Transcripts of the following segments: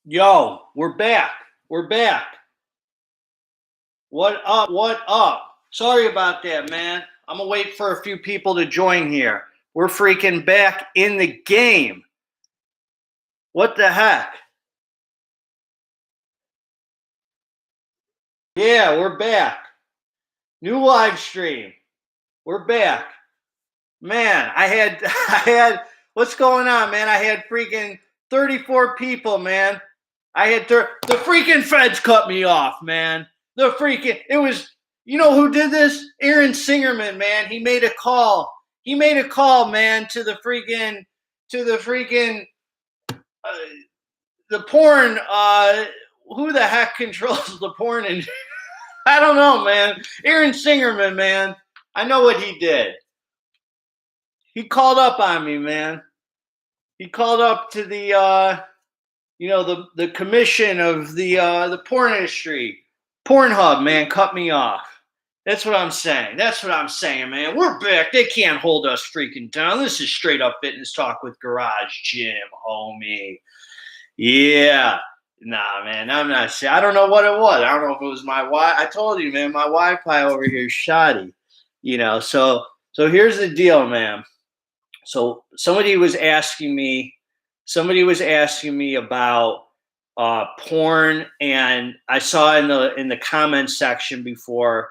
Yo, we're back. We're back. What up? What up? Sorry about that, man. I'm gonna wait for a few people to join here. We're freaking back in the game. What the heck? Yeah, we're back. New live stream. We're back. Man, what's going on, man? I had freaking 34 people, man. The freaking feds cut me off, man. It was, you know who did this? Aaron Singerman, man. He made a call. He made a call, man, to the freaking, uh, the porn, who the heck controls the porn? And I don't know, man. Aaron Singerman, man. I know what he did. He called up on me, man. He called up to the commission of the porn industry. Pornhub, man, cut me off. That's what I'm saying. That's what I'm saying, man. We're back. They can't hold us freaking down. This is straight up fitness talk with Garage Gym, homie. Yeah. Nah, man, I'm not sure. I don't know what it was. I don't know if it was my Wi. I told you, man, my Wi-Fi over here is shoddy. So here's the deal, man. So somebody was asking me about porn, and I saw in the comments section before,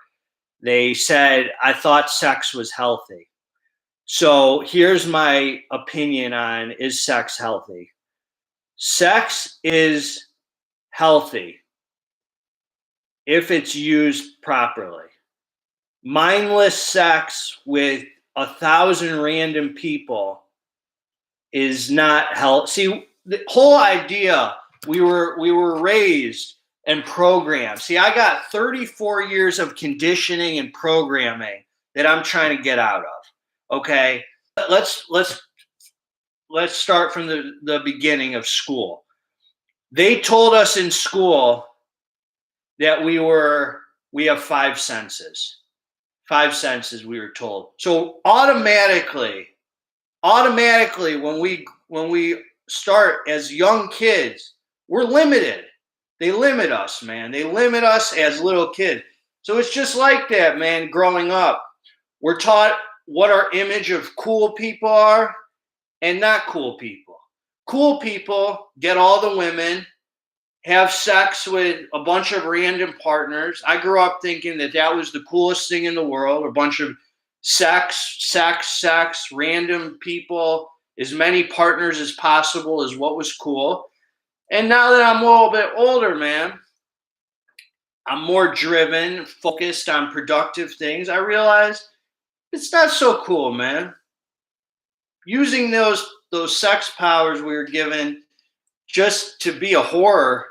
they said I thought sex was healthy. So here's my opinion on, is sex healthy? Sex is healthy if it's used properly. Mindless sex with 1,000 random people is not healthy. See, the whole idea, we were raised and programmed. See, I got 34 years of conditioning and programming that I'm trying to get out of. Okay, let's start from the beginning of school. They told us in school that we have five senses. Five senses, we were told. So automatically when we start as young kids, we're limited. They limit us, man. They limit us as little kids. So it's just like that, man. Growing up, we're taught what our image of cool people are and not cool people. Cool people get all the women, have sex with a bunch of random partners. I grew up thinking that was the coolest thing in the world. A bunch of sex, random people, as many partners as possible is what was cool. And now that I'm a little bit older, man, I'm more driven, focused on productive things. I realize it's not so cool, man. Using those sex powers we were given just to be a whore,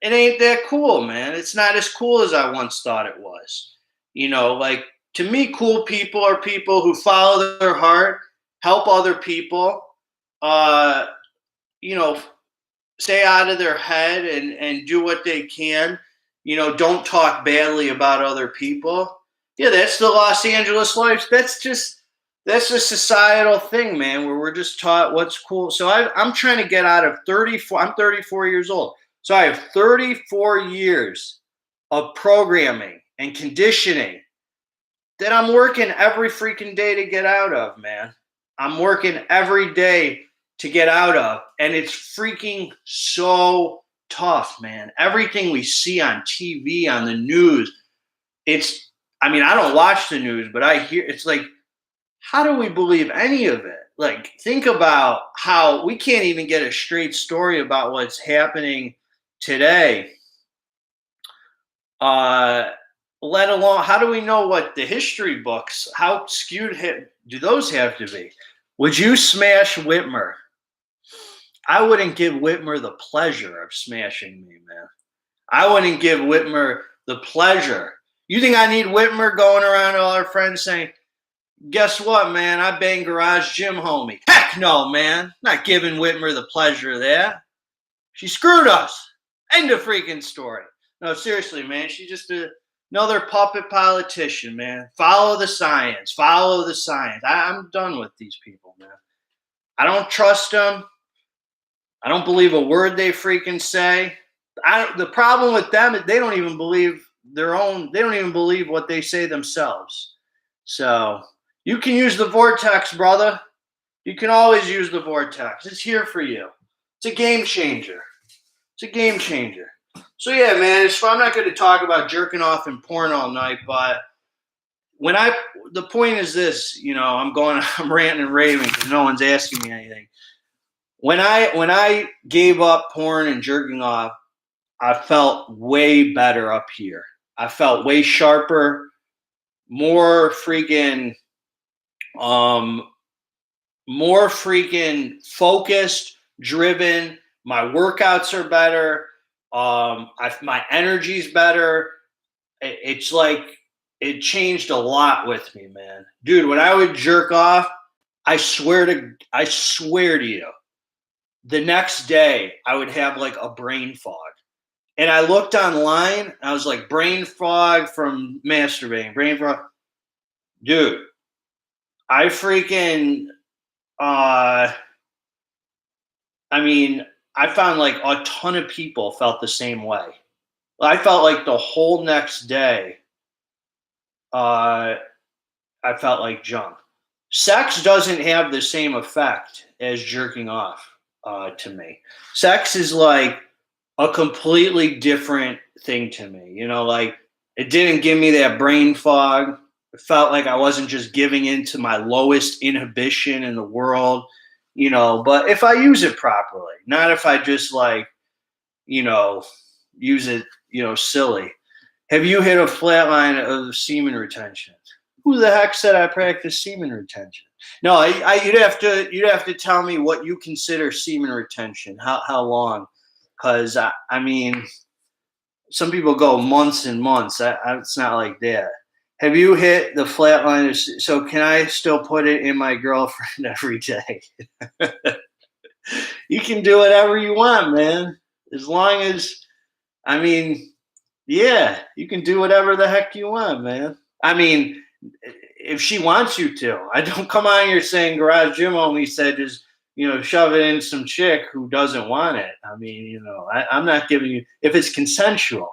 it ain't that cool, man. It's not as cool as I once thought it was. Like, to me, cool people are people who follow their heart, help other people, stay out of their head and do what they can. Don't talk badly about other people. Yeah, that's the Los Angeles life. That's a societal thing, man, where we're just taught what's cool. So I'm trying to get out of 34. I'm 34 years old. So I have 34 years of programming and conditioning that I'm working every freaking day to get out of, man. I'm working every day to get out of. And it's freaking so tough, man. Everything we see on TV, on the news, I don't watch the news, but I hear, it's like, how do we believe any of it? Like, think about how we can't even get a straight story about what's happening today. Let alone, how do we know what the history books, how skewed do those have to be? Would you smash Whitmer? I wouldn't give Whitmer the pleasure of smashing me, man. I wouldn't give Whitmer the pleasure. You think I need Whitmer going around to all our friends saying, guess what, man? I banged Garage Gym Homie. Heck no, man. Not giving Whitmer the pleasure of that. She screwed us. End of freaking story. No, seriously, man. She's just another puppet politician, man. Follow the science. Follow the science. I'm done with these people, man. I don't trust them. I don't believe a word they freaking say. The problem with them is they don't even believe their own. They don't even believe what they say themselves. So you can use the vortex, brother. You can always use the vortex. It's here for you. It's a game changer. It's a game changer. So yeah, man. I'm not going to talk about jerking off and porn all night, but the point is this. I'm ranting and raving because no one's asking me anything. When I gave up porn and jerking off, I felt way better up here. I felt way sharper, more freaking um more freaking focused, driven. My workouts are better. My energy's better. It's like it changed a lot with me, man. Dude, when I would jerk off, I swear to you, the next day I would have like a brain fog. And I looked online, I was like, brain fog from masturbating, brain fog. Dude, I freaking uh I mean, I found like a ton of people felt the same way. I felt like the whole next day, uh, I felt like junk. Sex doesn't have the same effect as jerking off to me. Sex is like a completely different thing to me. Like it didn't give me that brain fog. It felt like I wasn't just giving in to my lowest inhibition in the world, but if I use it properly, not if I just like, you know, use it, silly. Have you hit a flat line of semen retention? Who the heck said I practice semen retention? No, you'd have to tell me what you consider semen retention. How long? Because I mean, some people go months and months. It's not like that. Have you hit the flat line? So can I still put it in my girlfriend every day? You can do whatever you want, man. As long as, I mean, yeah, you can do whatever the heck you want, man. I mean, if she wants you to. I don't come on here saying Garage Gym only said just, shove it in some chick who doesn't want it. I mean, I'm not giving you, if it's consensual,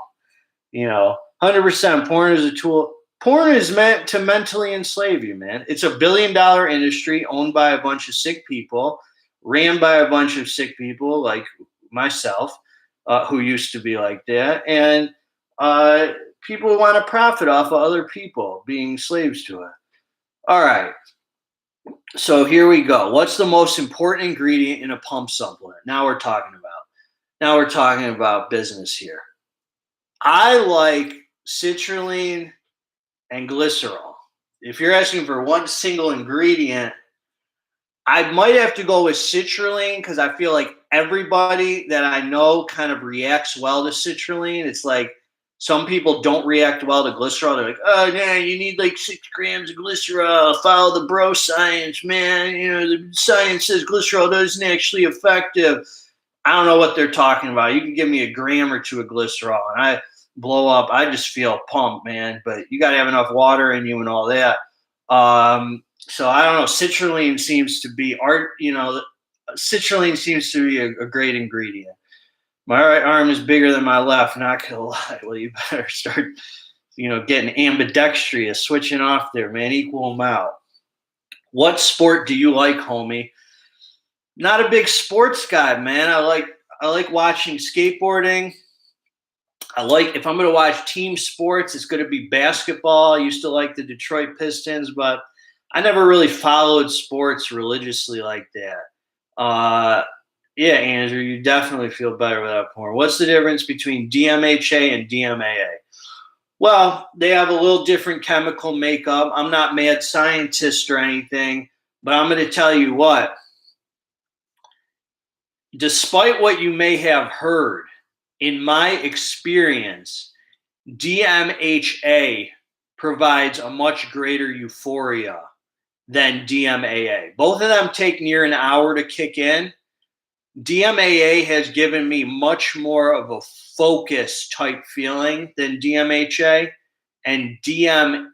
100% porn is a tool. Porn is meant to mentally enslave you, man. It's a billion-dollar industry owned by a bunch of sick people, ran by a bunch of sick people like myself, who used to be like that. And uh, people want to profit off of other people being slaves to it. All right. So here we go. What's the most important ingredient in a pump supplement? Now we're talking about business here. I like citrulline and glycerol. If you're asking for one single ingredient, I might have to go with citrulline because I feel like everybody that I know kind of reacts well to citrulline. It's like some people don't react well to glycerol. They're like, oh, yeah, you need like 6 grams of glycerol. Follow the bro science, man. The science says glycerol isn't actually effective. I don't know what they're talking about. You can give me a gram or two of glycerol and I blow up. I just feel pumped, man. But you got to have enough water in you and all that. So I don't know. Citrulline seems to be citrulline seems to be a great ingredient. My right arm is bigger than my left. Not gonna lie. Well, you better start, getting ambidextrous, switching off there, man. Equal them out. What sport do you like, homie? Not a big sports guy, man. I like watching skateboarding. If I'm going to watch team sports, it's going to be basketball. I used to like the Detroit Pistons, but I never really followed sports religiously like that. Yeah, Andrew, you definitely feel better without porn. What's the difference between DMHA and DMAA? Well, they have a little different chemical makeup. I'm not mad scientist or anything, but I'm going to tell you what. Despite what you may have heard, in my experience, DMHA provides a much greater euphoria than DMAA. Both of them take near an hour to kick in. DMAA has given me much more of a focus type feeling than DMHA, and DMHA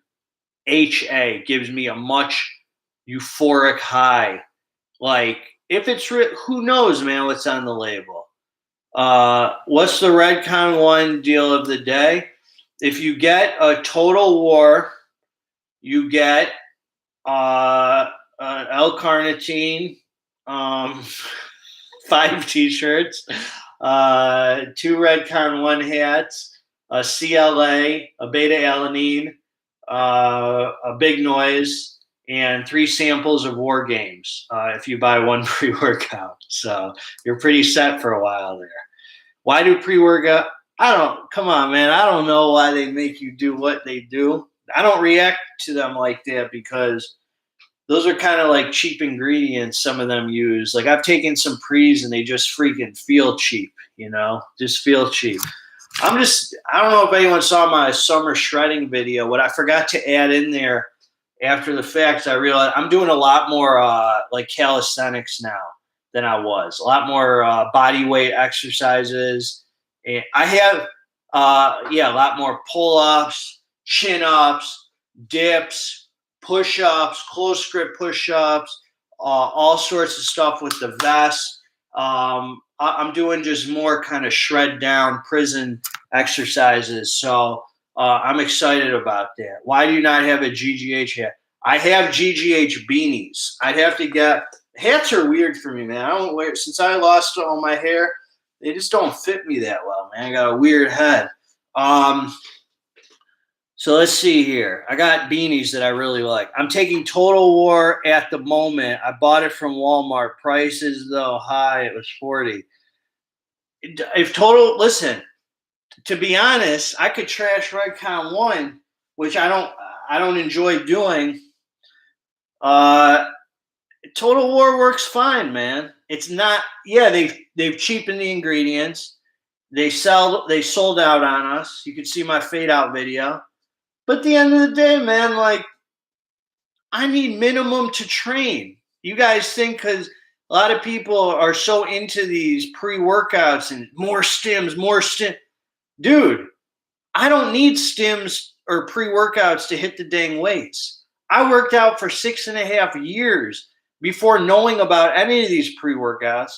gives me a much euphoric high. Like if it's who knows, man, what's on the label. What's the Redcon 1 deal of the day? If you get a Total War, you get L-carnitine, 5 T-shirts, 2 Redcon 1 hats, a CLA, a beta-alanine, a big noise, and 3 samples of War Games if you buy 1 pre-workout. So you're pretty set for a while there. Why do pre-workout? Come on, man. I don't know why they make you do what they do. I don't react to them like that because those are kind of like cheap ingredients some of them use. Like I've taken some pre's and they just freaking feel cheap, just feel cheap. I don't know if anyone saw my summer shredding video. What I forgot to add in there after the fact, I realized I'm doing a lot more like calisthenics now than I was. A lot more body weight exercises. And I have, a lot more pull-ups, chin-ups, dips, push-ups, close grip push-ups, all sorts of stuff with the vest. I'm doing just more kind of shred down prison exercises. So I'm excited about that. Why do you not have a GGH hat? I have GGH beanies. I'd have to get hats are weird for me, man. I don't wear since I lost all my hair. They just don't fit me that well, man. I got a weird head. So let's see here. I got beanies that I really like. I'm taking Total War at the moment. I bought it from Walmart. Prices though high. It was $40. Listen, to be honest, I could trash Redcon 1, which I don't enjoy doing. Total War works fine, man. It's not. Yeah, they've cheapened the ingredients. They sold out on us. You can see my fade out video. But at the end of the day, man, like I need minimum to train. You guys think because a lot of people are so into these pre-workouts and more stims. Dude, I don't need stims or pre-workouts to hit the dang weights. I worked out for 6.5 years before knowing about any of these pre-workouts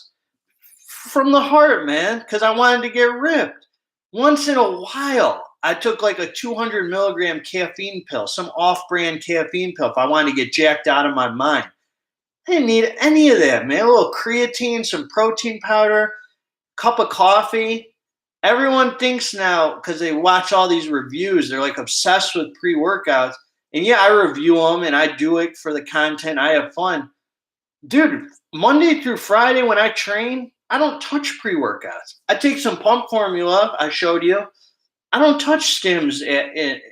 from the heart, man, because I wanted to get ripped. Once in a while, I took like a 200 milligram caffeine pill, some off-brand caffeine pill if I wanted to get jacked out of my mind. I didn't need any of that, man. A little creatine, some protein powder, cup of coffee. Everyone thinks now, because they watch all these reviews, they're like obsessed with pre-workouts. And yeah, I review them and I do it for the content. I have fun. Dude, Monday through Friday when I train, I don't touch pre-workouts. I take some pump formula I showed you. I don't touch stims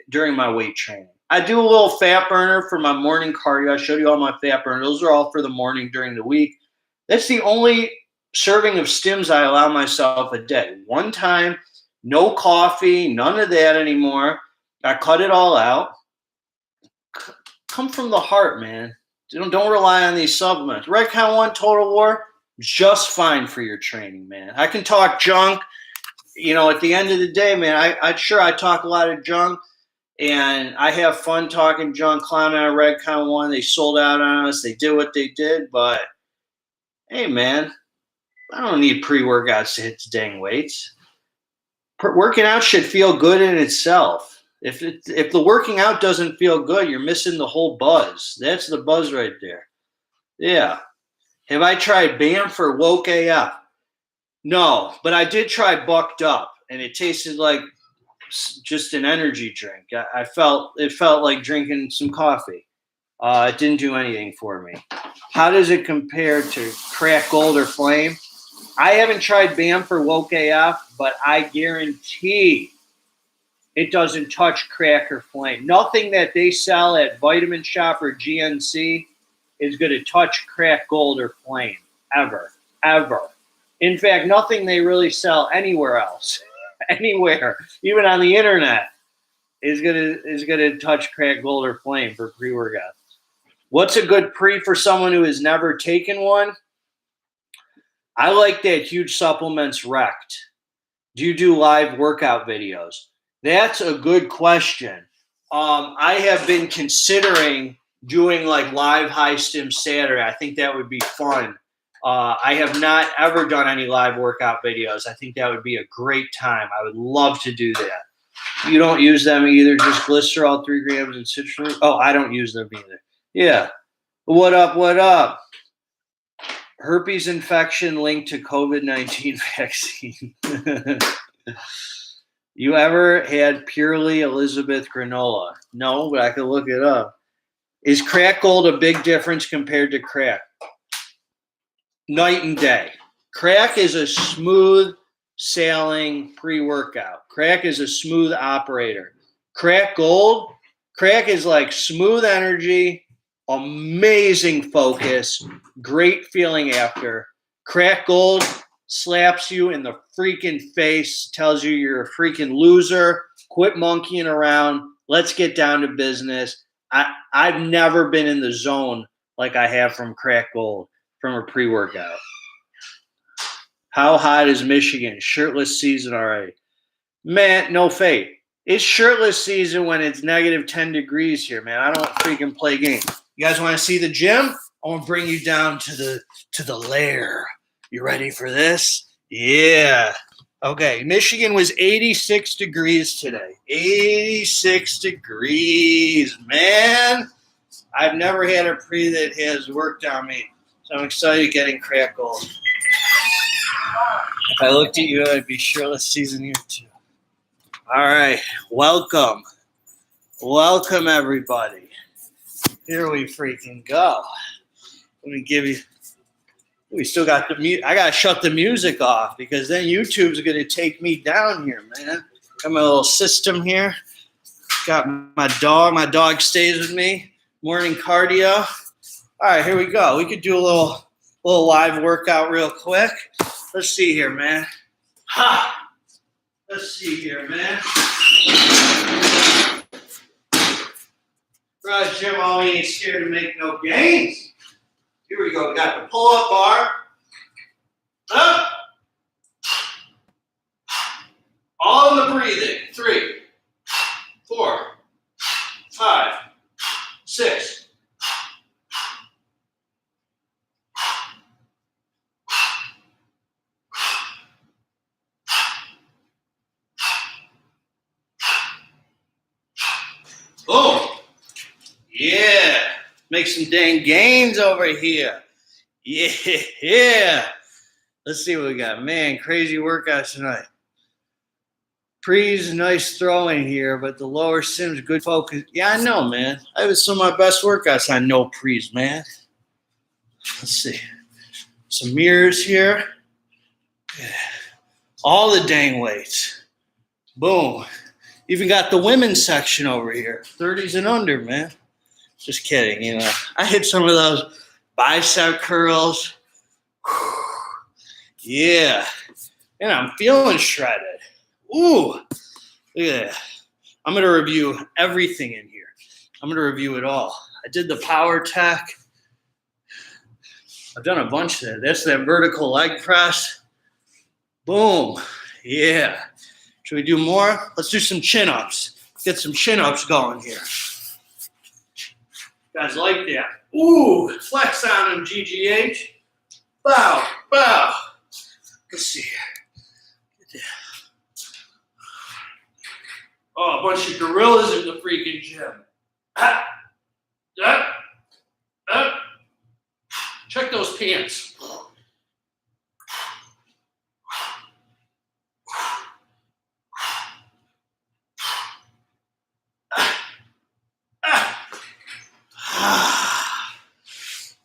during my weight training. I do a little fat burner for my morning cardio. I showed you all my fat burner. Those are all for the morning during the week. That's the only serving of stims I allow myself a day. One time, no coffee, none of that anymore. I cut it all out. Come from the heart, man. Don't rely on these supplements. Redcon 1 Total War, just fine for your training, man. I can talk junk. At the end of the day, man, I talk a lot of junk, and I have fun talking junk, clowning on Redcon 1. They sold out on us. They did what they did, but hey, man, I don't need pre-workouts to hit the dang weights. Working out should feel good in itself. If the working out doesn't feel good, you're missing the whole buzz. That's the buzz right there. Yeah. Have I tried BAM for woke AF? No, but I did try Bucked Up, and it tasted like just an energy drink. It felt like drinking some coffee. It didn't do anything for me. How does it compare to Crack Gold or Flame? I haven't tried BAM for woke AF, but I guarantee it doesn't touch Crack or Flame. Nothing that they sell at Vitamin Shop or GNC is going to touch Crack Gold or Flame, ever. In fact, nothing they really sell anywhere else, anywhere, even on the internet, is gonna touch Crack Gold or Flame for pre-workouts. What's a good pre for someone who has never taken one? I like that Huge Supplements Wrecked. Do you do live workout videos? That's a good question. I have been considering doing like live high stim Saturday. I think that would be fun. I have not ever done any live workout videos. I think that would be a great time. I would love to do that. You don't use them either, just glycerol, 3 grams, and citrulline. Oh, I don't use them either. Yeah. What up, what up? Herpes infection linked to COVID-19 vaccine. You ever had purely Elizabeth granola? No, but I could look it up. Is crack gold a big difference compared to crack? Night and day. Crack is a smooth sailing pre-workout. Crack is a smooth operator. Crack gold, crack is like smooth energy, amazing focus, great feeling after. Crack gold slaps you in the freaking face, tells you you're a freaking loser, quit monkeying around, let's get down to business. I've never been in the zone like I have from crack gold, from a pre-workout. How hot is Michigan? Shirtless season already. Man, no fate. It's shirtless season when it's negative 10 degrees here, man. I don't freaking play games. You guys want to see the gym? I want to bring you down to the lair. You ready for this? Yeah. Okay, Michigan was 86 degrees today. 86 degrees, man. I've never had a pre that has worked on me. So I'm excited getting crack gold. If I looked at you, I'd be shirtless season here too. All right, welcome. Welcome, everybody. Here we freaking go. Let me give you, we still got the music. I got to shut the music off because then YouTube's going to take me down here, man. Got my little system here. Got my dog. My dog stays with me. Morning cardio. All right, here we go. We could do a little live workout real quick. Let's see here, man. Ha! Let's see here, man. Right, GYMHOMIE ain't scared to make no gains. Here we go. We got the pull-up bar. Up. All in the breathing. 3, 4, 5, 6. Boom. Yeah. Make some dang gains over here. Yeah. Let's see what we got. Man, crazy workouts tonight. Pre's nice throwing here, but the lower sim's good focus. Yeah, I know, man. I have some of my best workouts on no pre's, man. Let's see. Some mirrors here. Yeah. All the dang weights. Boom. Even got the women's section over here. 30s and under, man. Just kidding, you know. I hit some of those bicep curls. Yeah. And I'm feeling shredded. Ooh. Look at that. I'm going to review everything in here. I'm going to review it all. I did the power tech. I've done a bunch of that. That's that vertical leg press. Boom. Yeah. Should we do more? Let's do some chin-ups. Get some chin-ups going here. You guys like that? Ooh, flex on them, GGH. Bow, bow. Let's see here. Oh, a bunch of gorillas in the freaking gym. Ah, ah, ah. Check those pants.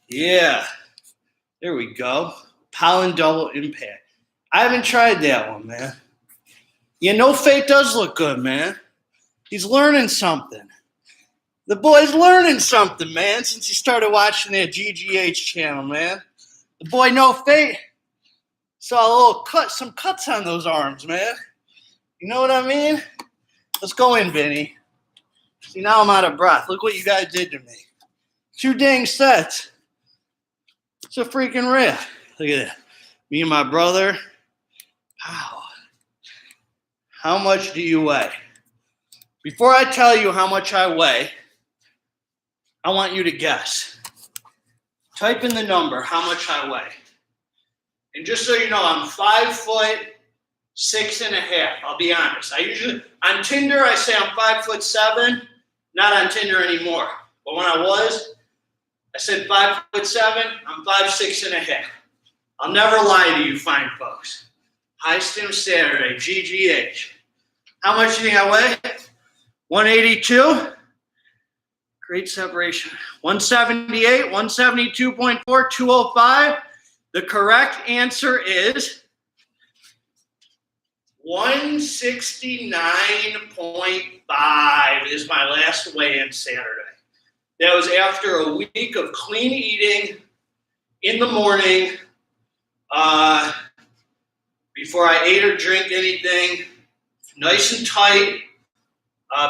Yeah, there we go. Pollen double impact. I haven't tried that one, man. Yeah, no fate does look good, man. He's learning something. The boy's learning something, man, since he started watching that GGH channel, man. The boy No Fate saw a little cut, some cuts on those arms, man. You know what I mean? Let's go in, Vinny. See, now I'm out of breath. Look what you guys did to me. 2 dang sets. It's a freaking rip. Look at that. Me and my brother. Wow. How much do you weigh? Before I tell you how much I weigh, I want you to guess. Type in the number, how much I weigh. And just so you know, I'm 5'6.5". I'll be honest. I usually on Tinder I say I'm 5'7". Not on Tinder anymore. But when I was, I said 5'7". I'm 5'6.5". I'll never lie to you fine folks. High Stim Saturday, GGH. How much do you think I weigh? 182. Great separation. 178, 172.4, 205. The correct answer is 169.5 is my last weigh-in Saturday. That was after a week of clean eating in the morning, before I ate or drink anything, nice and tight,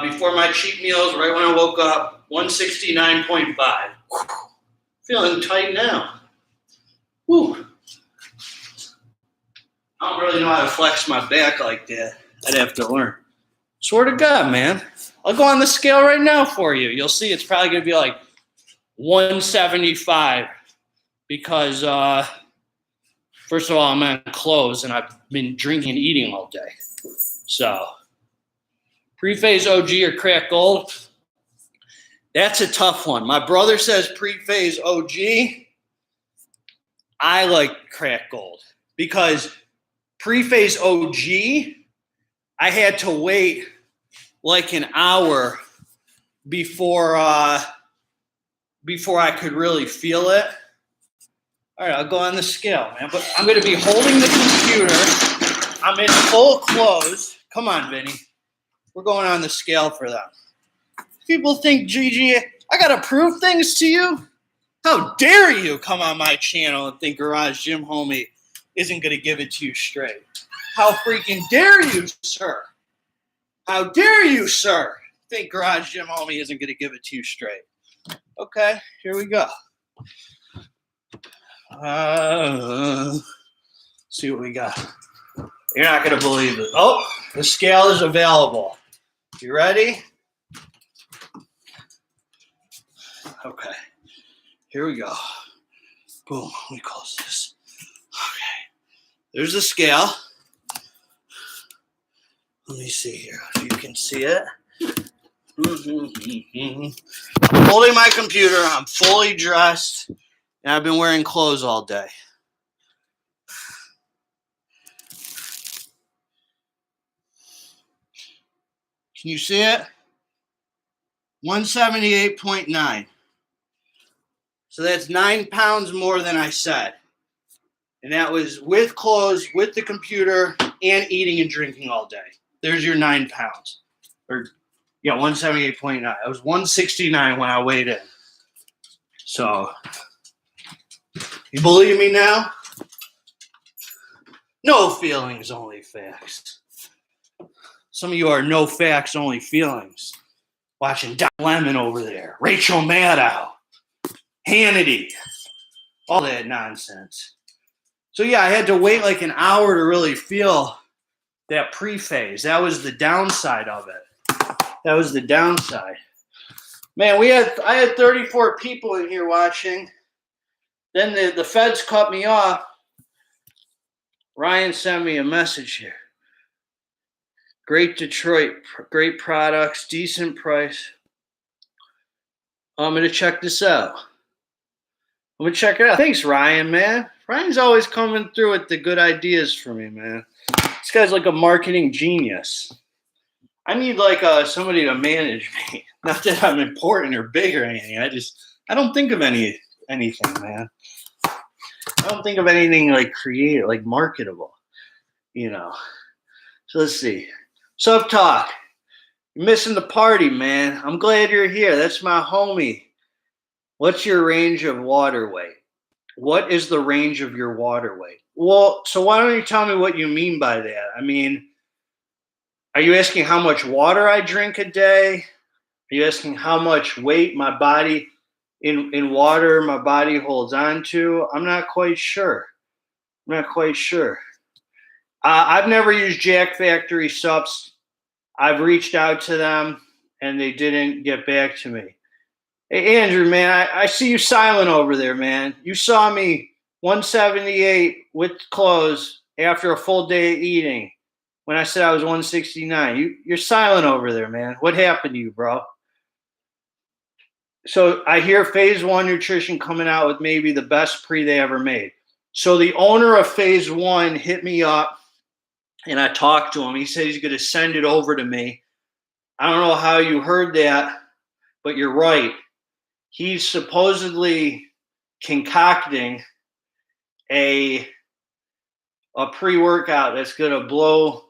before my cheat meals, right when I woke up, 169.5. Feeling tight now. Whew. I don't really know how to flex my back like that. I'd have to learn. Swear to God, man. I'll go on the scale right now for you. You'll see it's probably going to be like 175 because, first of all, I'm on clothes and I've been drinking and eating all day. So, pre-phase OG or crack gold? That's a tough one. My brother says pre-phase OG. I like crack gold because pre-phase OG, I had to wait like an hour before I could really feel it. All right, I'll go on the scale, man. But I'm going to be holding the computer. I'm in full clothes. Come on, Vinny. We're going on the scale for them. People think, Gigi, I got to prove things to you? How dare you come on my channel and think Garage Gym Homie isn't going to give it to you straight? How freaking dare you, sir? How dare you, sir, think Garage Gym Homie isn't going to give it to you straight? Okay, here we go. See what we got. You're not going to believe it. Oh, the scale is available. You ready? Okay, here we go. Boom, let me close this. Okay, there's the scale. Let me see here if you can see it. I'm holding my computer. I'm fully dressed, and I've been wearing clothes all day. Can you see it? 178.9. So that's 9 pounds more than I said. And that was with clothes, with the computer, and eating and drinking all day. There's your 9 pounds. Or, yeah, 178.9. I was 169 when I weighed in. So, you believe me now? No feelings, only facts. Some of you are no facts, only feelings. Watching Don Lemon over there, Rachel Maddow, Hannity, all that nonsense. So yeah, I had to wait like an hour to really feel that pre-phase. That was the downside of it. That was the downside. Man, I had 34 people in here watching. Then the feds cut me off. Ryan sent me a message here. Great Detroit, great products, decent price. I'm going to check this out. I'm going to check it out. Thanks, Ryan, man. Ryan's always coming through with the good ideas for me, man. This guy's like a marketing genius. I need like somebody to manage me. Not that I'm important or big or anything. I don't think of anything, man. I don't think of anything like creative, like marketable, you know. So let's see. Sup Talk. You're missing the party, man. I'm glad you're here. That's my homie. What's your range of water weight? What is the range of your water weight? Well, so why don't you tell me what you mean by that? I mean, are you asking how much water I drink a day? Are you asking how much weight my body in water my body holds on to? I'm not quite sure. I've never used Jack Factory subs. I've reached out to them, and they didn't get back to me. Hey, Andrew, man, I see you silent over there, man. You saw me 178 with clothes after a full day of eating. When I said I was 169, you're silent over there, man. What happened to you, bro? So I hear Phase One Nutrition coming out with maybe the best pre they ever made. So the owner of Phase One hit me up, and I talked to him. He said he's going to send it over to me. I don't know how you heard that, but you're right. He's supposedly concocting a pre-workout that's going to blow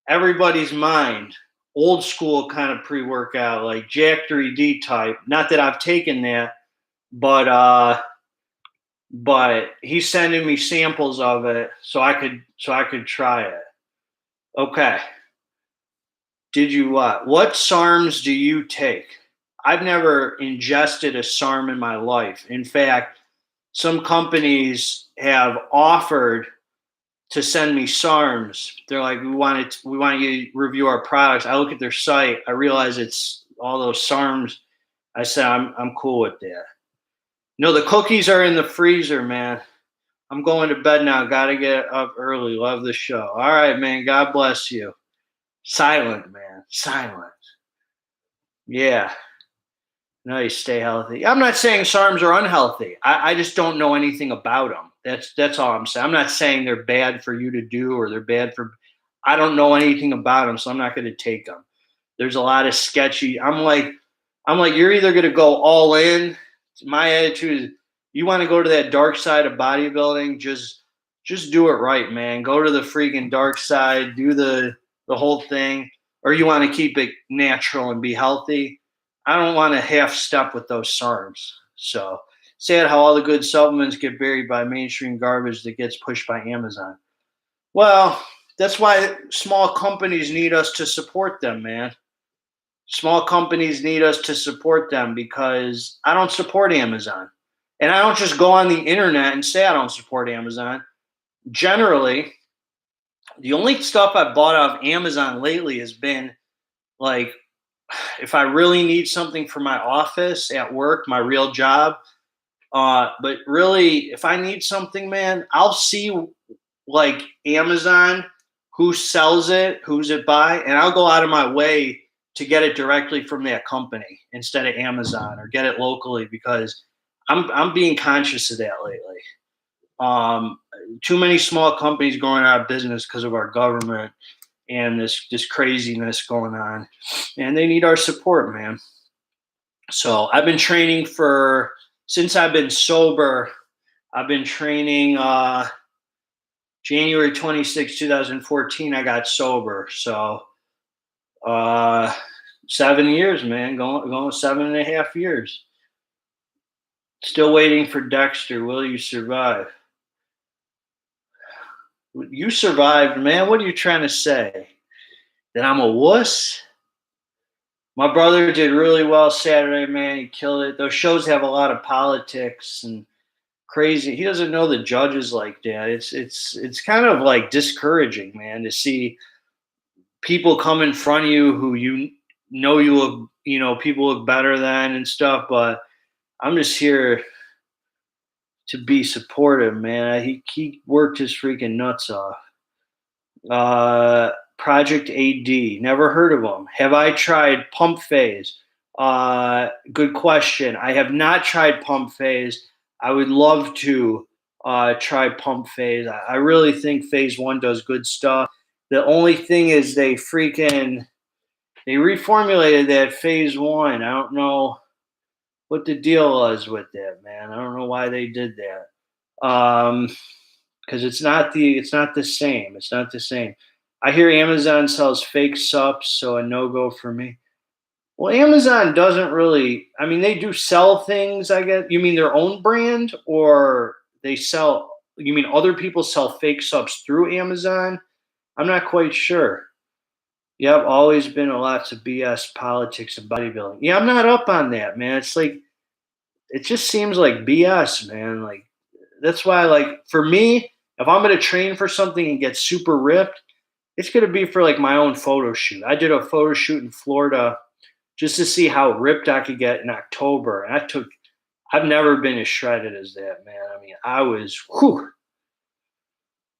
everybody's mind. Old school kind of pre-workout, like Jack 3D type. Not that I've taken that, but he's sending me samples of it so I could try it. Okay. Did you what SARMs do you take? I've never ingested a SARM in my life. In fact, some companies have offered to send me SARMs. They're like, we want you to review our products. I look at their site. I realize it's all those SARMs. I said, I'm cool with that. No, the cookies are in the freezer, man. I'm going to bed now. Got to get up early. Love the show. All right, man. God bless you. Silent, man. Silent. Yeah. Nice. Stay healthy. I'm not saying SARMs are unhealthy. I just don't know anything about them. That's all I'm saying. I'm not saying they're bad for you to do or they're bad for. I don't know anything about them, so I'm not going to take them. There's a lot of sketchy. I'm like, you're either going to go all in. My attitude is, you want to go to that dark side of bodybuilding, just do it right, man. Go to the freaking dark side, do the whole thing, or you want to keep it natural and be healthy. I don't want to half step with those SARMs. So sad how all the good supplements get buried by mainstream garbage that gets pushed by Amazon. Well, that's why small companies need us to support them, man. Small companies need us to support them because I don't support Amazon. And I don't just go on the internet and say I don't support Amazon. Generally, the only stuff I've bought off Amazon lately has been like, if I really need something for my office at work, my real job. But really, if I need something, man, I'll see like Amazon, who sells it, who's it by, and I'll go out of my way to get it directly from that company instead of Amazon, or get it locally, because I'm being conscious of that lately. Too many small companies going out of business because of our government and this craziness going on, and they need our support, man. So I've been training since I've been sober. I've been training January 26, 2014, I got sober. So 7 years, man, going 7.5 years. Still waiting for Dexter. Will you survive? You survived, man. What are you trying to say? That I'm a wuss? My brother did really well Saturday, man. He killed it. Those shows have a lot of politics and crazy. He doesn't know the judges like that. It's kind of like discouraging, man, to see people come in front of you who you look, people look better than and stuff. But I'm just here to be supportive, man. He worked his freaking nuts off. Project AD, never heard of them. Have I tried Pump Phase? Good question. I have not tried Pump Phase. I would love to try Pump Phase. I really think Phase One does good stuff. The only thing is they reformulated that Phase One. I don't know what the deal was with that, man. I don't know why they did that. Because it's not the same. It's not the same. I hear Amazon sells fake subs, so a no-go for me. Well, Amazon doesn't really. I mean, they do sell things, I guess. You mean their own brand, or they sell? You mean other people sell fake subs through Amazon? I'm not quite sure. Yeah, I've always been a lots of BS politics and bodybuilding. Yeah, I'm not up on that, man. It's like, it just seems like BS, man. Like, that's why, like, for me, if I'm going to train for something and get super ripped, it's going to be for like my own photo shoot. I did a photo shoot in Florida just to see how ripped I could get in October. And I've never been as shredded as that, man. I mean, I was, whew.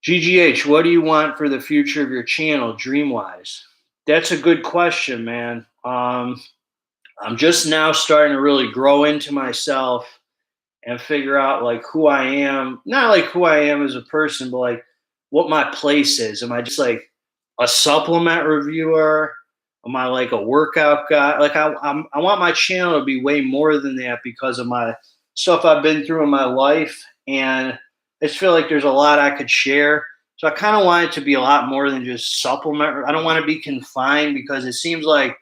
GGH, what do you want for the future of your channel, dream wise? That's a good question, man. I'm just now starting to really grow into myself and figure out like who I am, not like who I am as a person, but like what my place is. Am I just like a supplement reviewer? Am I like a workout guy? Like I want my channel to be way more than that because of my stuff I've been through in my life, and I just feel like there's a lot I could share. So I kind of want it to be a lot more than just supplement. I don't want to be confined because it seems like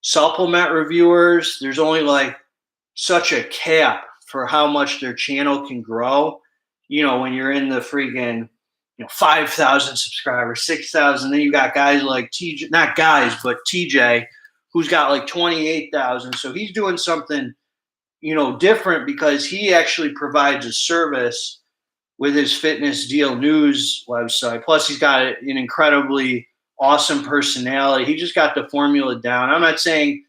supplement reviewers, there's only like such a cap for how much their channel can grow. You know, when you're in the freaking 5,000 subscribers, 6,000, then you got guys like TJ, not guys, but TJ, who's got like 28,000. So he's doing something, different because he actually provides a service with his Fitness Deal News website. Plus, he's got an incredibly awesome personality. He just got the formula down. I'm not saying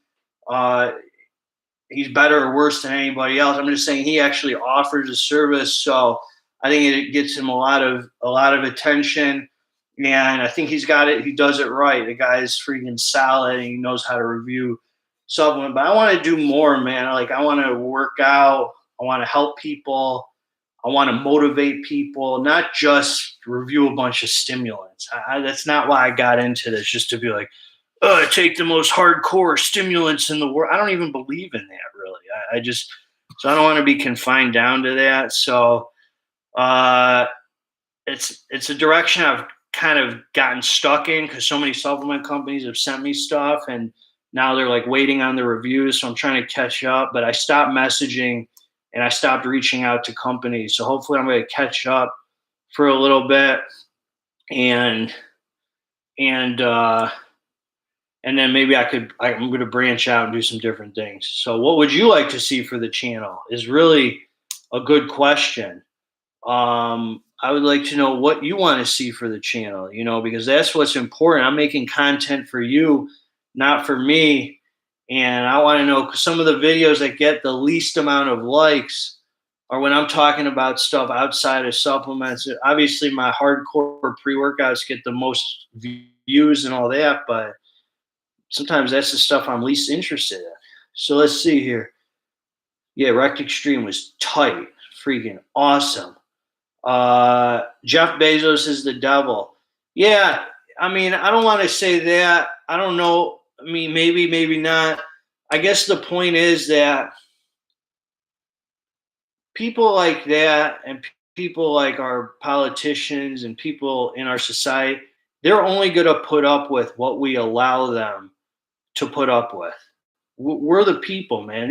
he's better or worse than anybody else. I'm just saying he actually offers a service. So I think it gets him a lot of attention, and I think he's got it. He does it right. The guy's freaking solid, and he knows how to review supplement. But I want to do more, man. Like I want to work out. I want to help people. I want to motivate people, not just review a bunch of stimulants. That's not why I got into this, just to be like, oh, take the most hardcore stimulants in the world. I don't even believe in that, really. So I don't want to be confined down to that. So it's a direction I've kind of gotten stuck in because so many supplement companies have sent me stuff, and now they're like waiting on the reviews. So I'm trying to catch up, but I stopped messaging and I stopped reaching out to companies. So hopefully I'm going to catch up for a little bit and then maybe I'm going to branch out and do some different things. So what would you like to see for the channel is really a good question. I would like to know what you want to see for the channel, because that's what's important. I'm making content for you, not for me. And I want to know, because some of the videos that get the least amount of likes are when I'm talking about stuff outside of supplements. Obviously, my hardcore pre-workouts get the most views and all that, but sometimes that's the stuff I'm least interested in. So let's see here. Yeah, Rect Extreme was tight. Freaking awesome. Jeff Bezos is the devil. Yeah, I mean, I don't want to say that. I don't know. I mean, maybe not. I guess the point is that people like that and people like our politicians and people in our society, they're only going to put up with what we allow them to put up with. We're the people, man.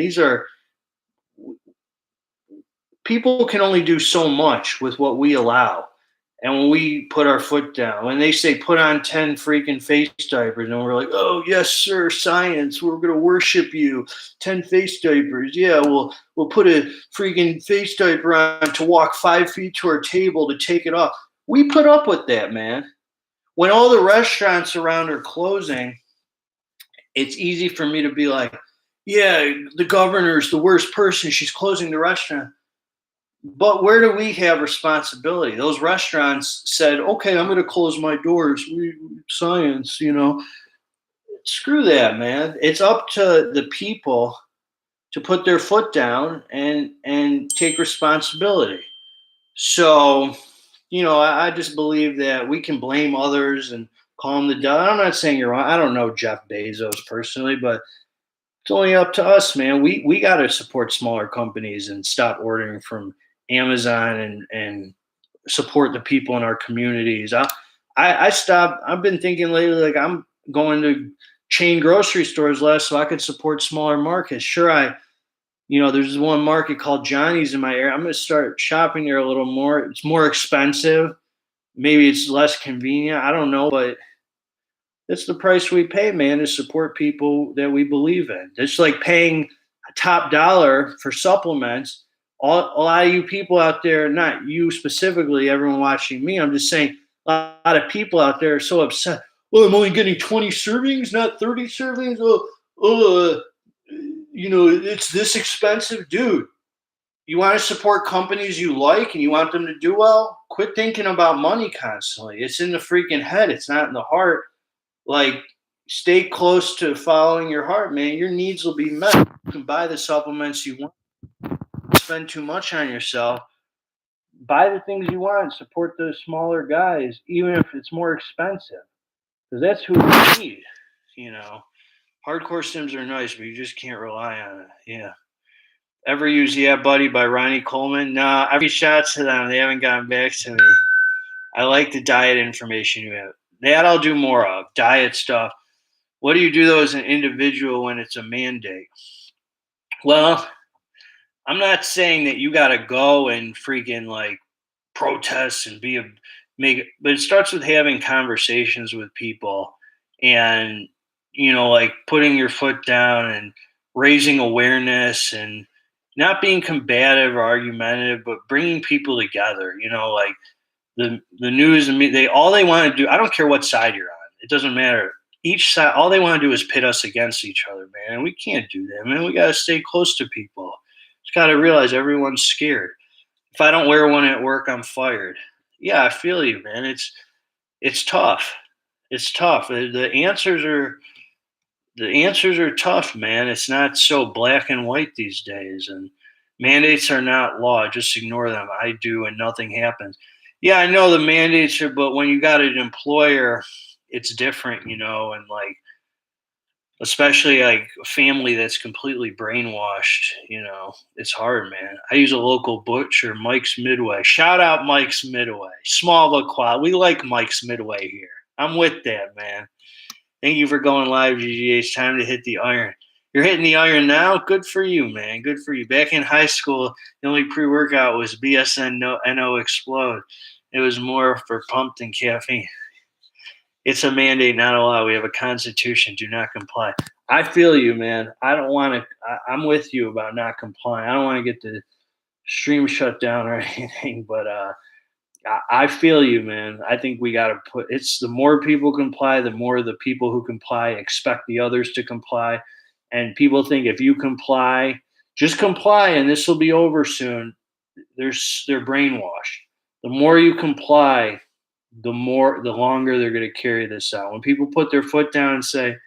People can only do so much with what we allow. And when we put our foot down, when they say put on 10 freaking face diapers, and we're like, oh, yes, sir, science, we're going to worship you. 10 face diapers. Yeah, we'll put a freaking face diaper on to walk 5 feet to our table to take it off. We put up with that, man. When all the restaurants around are closing, it's easy for me to be like, yeah, the governor's the worst person. She's closing the restaurant. But where do we have responsibility? Those restaurants said, okay, I'm going to close my doors. Science, Screw that, man. It's up to the people to put their foot down and take responsibility. So, I just believe that we can blame others and call them the devil. I'm not saying you're wrong. I don't know Jeff Bezos personally, but it's only up to us, man. We got to support smaller companies and stop ordering from Amazon and support the people in our communities. I stopped. I've been thinking lately, like I'm going to chain grocery stores less so I could support smaller markets. Sure, there's one market called Johnny's in my area. I'm going to start shopping there a little more. It's more expensive. Maybe it's less convenient. I don't know, but that's the price we pay, man, to support people that we believe in. It's like paying a top dollar for supplements. A lot of you people out there, not you specifically, everyone watching me, I'm just saying a lot of people out there are so upset. Well, I'm only getting 20 servings, not 30 servings. It's this expensive. Dude, You want to support companies you like and you want them to do well? Quit thinking about money constantly. It's in the freaking head, it's not in the heart. Like, stay close to following your heart, man. Your needs will be met. You can buy the supplements you want, spend too much on yourself. Buy the things you want, support the smaller guys, even if it's more expensive. Because that's who we need, you know. Hardcore Sims are nice, but you just can't rely on it. Yeah. Ever use Yeah Buddy by Ronnie Coleman? Nah, I've reached out to them. They haven't gotten back to me. I like the diet information you have. That I'll do more of. Diet stuff. What do you do though as an individual when it's a mandate? Well, I'm not saying that you gotta go and freaking like protest and be a make but it starts with having conversations with people and like putting your foot down and raising awareness and not being combative or argumentative but bringing people together, like the news and me, they all they want to do, I don't care what side you're on, it doesn't matter. Each side, all they want to do is pit us against each other, man, and we can't do that, man. We got to stay close to people. Just got to realize everyone's scared. If I don't wear one at work, I'm fired. Yeah, I feel you, man. It's tough. It's tough. The answers are tough, man. It's not so black and white these days, and mandates are not law. Just ignore them. I do, and nothing happens. Yeah, I know the mandates are, but when you got an employer, it's different, and like especially like a family that's completely brainwashed, it's hard, man. I use a local butcher, Mike's Midway. Shout out Mike's Midway. Small but quality. We like Mike's Midway here. I'm with that, man. Thank you for going live, GGA. It's time to hit the iron. You're hitting the iron now? Good for you, man. Good for you. Back in high school, the only pre workout was BSN NO Explode. It was more for pump than caffeine. It's a mandate, not a law. We have a constitution. Do not comply. I feel you, man. I don't want to. I'm with you about not complying. I don't want to get the stream shut down or anything, but I feel you, man. I think we got to put. It's the more people comply, the more the people who comply expect the others to comply, and people think if you comply, just comply, and this will be over soon. They're brainwashed. The more you comply, the longer they're going to carry this out. When people put their foot down and say,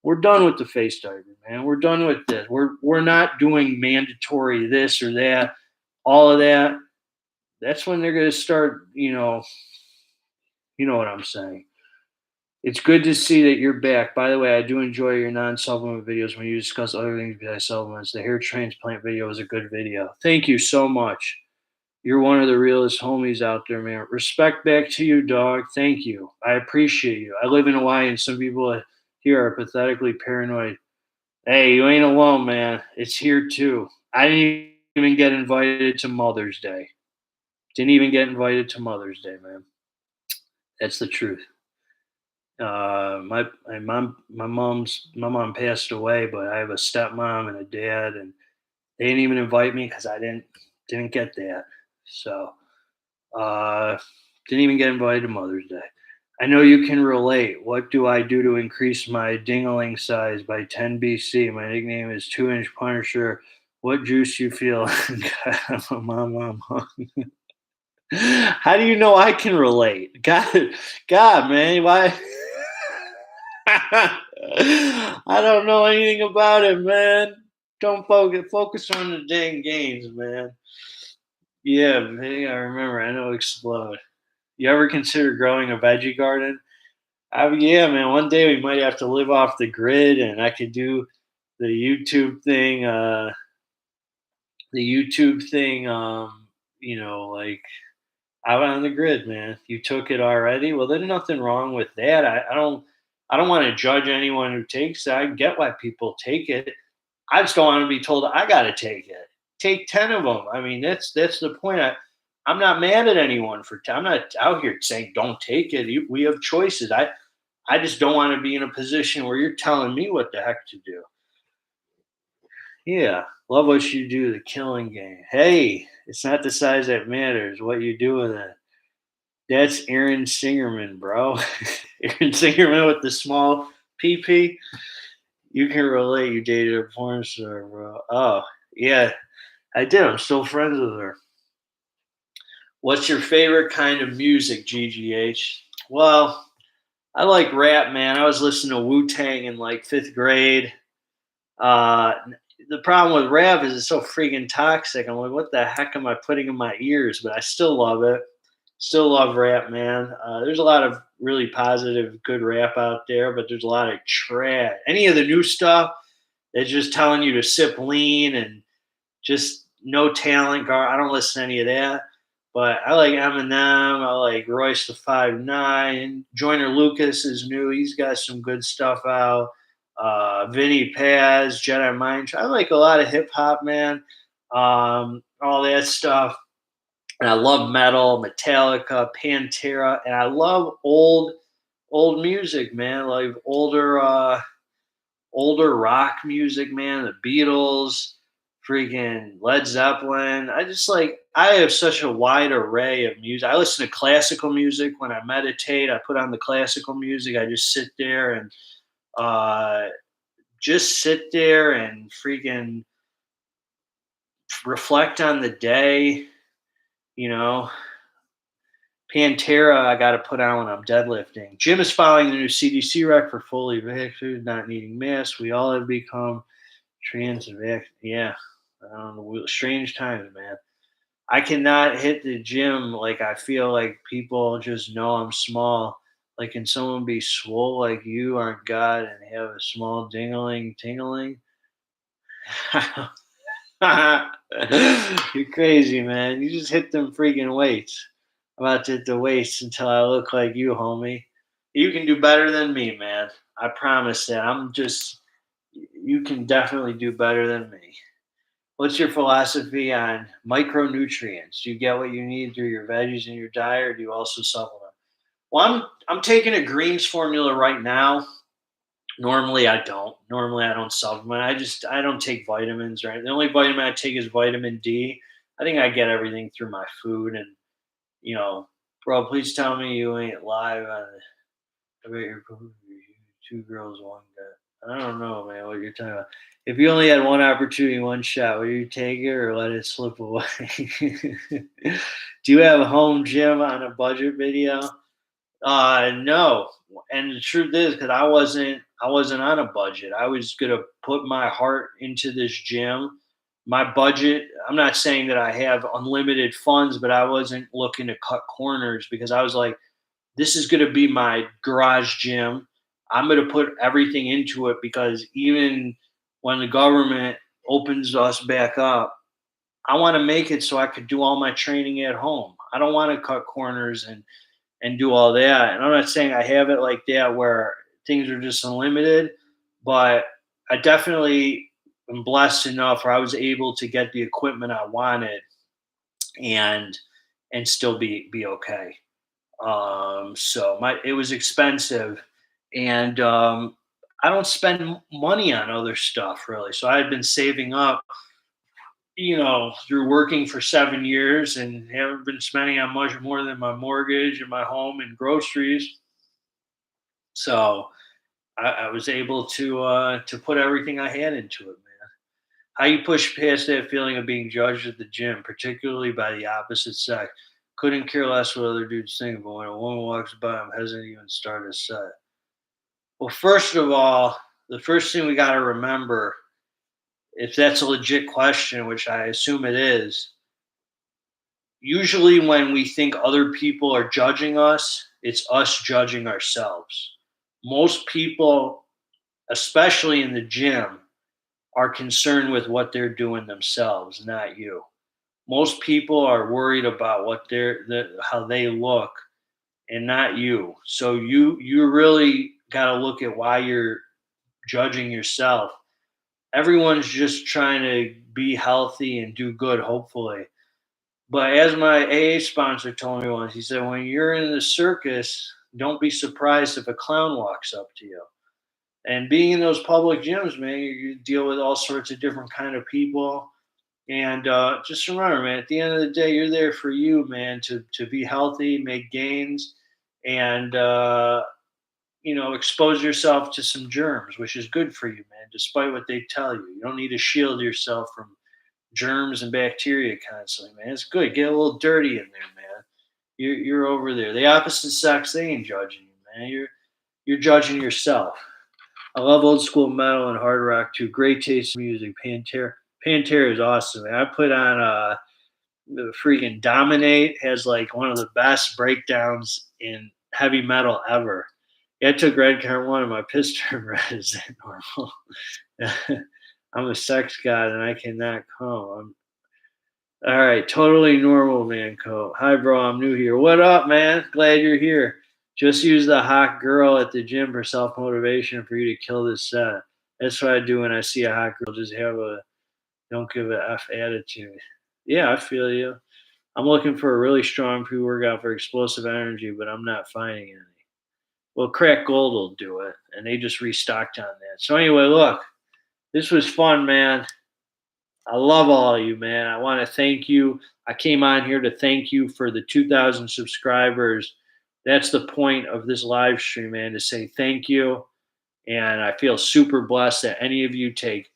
"We're done with the face diaper, man. We're done with this. We're not doing mandatory this or that, all of that." That's when they're going to start. You know what I'm saying. It's good to see that you're back. By the way, I do enjoy your non-supplement videos when you discuss other things besides supplements. The hair transplant video was a good video. Thank you so much. You're one of the realest homies out there, man. Respect back to you, dog. Thank you. I appreciate you. I live in Hawaii, and some people here are pathetically paranoid. Hey, you ain't alone, man. It's here too. I didn't even get invited to Mother's Day. Didn't even get invited to Mother's Day, man. That's the truth. My mom passed away, but I have a stepmom and a dad, and they didn't even invite me because I didn't get that. So Uh, didn't even get invited to Mother's Day. I know you can relate. What do I do to increase my dingaling size by 10 BC? My nickname is 2-inch Punisher. What juice you feel? Mom. How do you know I can relate? God, man, why? I don't know anything about it, man. Don't focus on the dang games, man. Yeah, man, I remember. I know Explode. You ever consider growing a veggie garden? Yeah, man. One day we might have to live off the grid, and I could do the YouTube thing. Like out on the grid, man. You took it already. Well, there's nothing wrong with that. I don't want to judge anyone who takes it. I get why people take it. I just don't want to be told I got to take it. Take 10 of them. I mean, that's the point. I'm not mad at anyone for. I'm not out here saying don't take it. We have choices. I just don't want to be in a position where you're telling me what the heck to do. Yeah, love what you do. The killing game. Hey, it's not the size that matters. What you do with it. That's Aaron Singerman, bro. Aaron Singerman with the small PP. You can relate. You dated a porn star, bro. Oh, yeah. I did. I'm still friends with her. What's your favorite kind of music, GGH? Well, I like rap, man. I was listening to Wu Tang in like fifth grade. Uh, the problem with rap is it's so freaking toxic. I'm like, what the heck am I putting in my ears? But I still love it. Still love rap, man. There's a lot of really positive, good rap out there, but there's a lot of trash. Any of the new stuff that's just telling you to sip lean and just no talent. I don't listen to any of that. But I like Eminem. I like Royce the 5'9". Joyner Lucas is new. He's got some good stuff out. Vinny Paz, Jedi Mind. I like a lot of hip hop, man. All that stuff. And I love metal, Metallica, Pantera, and I love old music, man. Like older rock music, man. The Beatles, freaking Led Zeppelin. I have such a wide array of music. I listen to classical music when I meditate. I put on the classical music. I uh, just sit there and freaking reflect on the day. You know, Pantera, I got to put on when I'm deadlifting. Jim is following the new CDC rec for fully vaccinated, not needing masks. We all have become trans and yeah. I don't know. Strange times, man. I cannot hit the gym like I feel like people just know I'm small. Like, can someone be swole like you aren't God and have a small dingling tingling? You're crazy, man. You just hit them freaking weights. I'm about to hit the weights until I look like you, homie. You can do better than me, man. I promise that. You can definitely do better than me. What's your philosophy on micronutrients? Do you get what you need through your veggies and your diet, or do you also supplement? Well, I'm taking a greens formula right now. Normally I don't. Normally I don't supplement. I don't take vitamins, right? The only vitamin I take is vitamin D. I think I get everything through my food and you know, bro, please tell me you ain't live on about your two girls, one guy. I don't know, man, what you're talking about. If you only had one opportunity, one shot, would you take it or let it slip away? Do you have a home gym on a budget video? No. And the truth is, because I wasn't on a budget. I was gonna put my heart into this gym. My budget, I'm not saying that I have unlimited funds, but I wasn't looking to cut corners because I was like, this is gonna be my garage gym. I'm gonna put everything into it because even when the government opens us back up, I want to make it so I could do all my training at home. I don't want to cut corners and do all that. And I'm not saying I have it like that where things are just unlimited, but I definitely am blessed enough where I was able to get the equipment I wanted and still be okay. So my it was expensive, and I don't spend money on other stuff really. So I had been saving up, through working for 7 years and haven't been spending on much more than my mortgage and my home and groceries. So I was able to put everything I had into it, man. How you push past that feeling of being judged at the gym, particularly by the opposite sex. Couldn't care less what other dudes think, but when a woman walks by, I'm hesitant to even start a set. Well, first of all, the first thing we got to remember, if that's a legit question, which I assume it is, usually when we think other people are judging us, it's us judging ourselves. Most people, especially in the gym, are concerned with what they're doing themselves, not you. Most people are worried about how they look and not you. So you really got to look at why you're judging yourself. Everyone's just trying to be healthy and do good, hopefully. But as my AA sponsor told me once, he said, when you're in the circus, don't be surprised if a clown walks up to you. And being in those public gyms, man, you deal with all sorts of different kind of people. And just remember, man, at the end of the day, you're there for you, man, to be healthy, make gains, and expose yourself to some germs, which is good for you, man. Despite what they tell you, you don't need to shield yourself from germs and bacteria constantly, man. It's good. Get a little dirty in there, man. You're over there. The opposite sex, they ain't judging you, man. You're judging yourself. I love old school metal and hard rock too. Great taste in music. Pantera is awesome, man. I put on the freaking Dominate has like one of the best breakdowns in heavy metal ever. Yeah, I took Red Card 1 and my piss turned red. Is that normal? I'm a sex god and I cannot come. All right, totally normal, man. Coat. Hi, bro. I'm new here. What up, man? Glad you're here. Just use the hot girl at the gym for self motivation for you to kill this set. That's what I do when I see a hot girl. Just have a don't give a f attitude. Yeah, I feel you. I'm looking for a really strong pre workout for explosive energy, but I'm not finding any. Well, Crack Gold will do it, and they just restocked on that. So anyway, look, this was fun, man. I love all of you, man. I want to thank you. I came on here to thank you for the 2,000 subscribers. That's the point of this live stream, man, to say thank you. And I feel super blessed that any of you take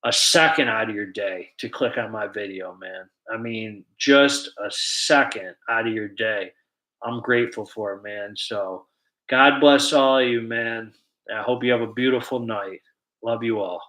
a second out of your day to click on my video, man. I mean, just a second out of your day. I'm grateful for it, man. So God bless all of you, man. I hope you have a beautiful night. Love you all.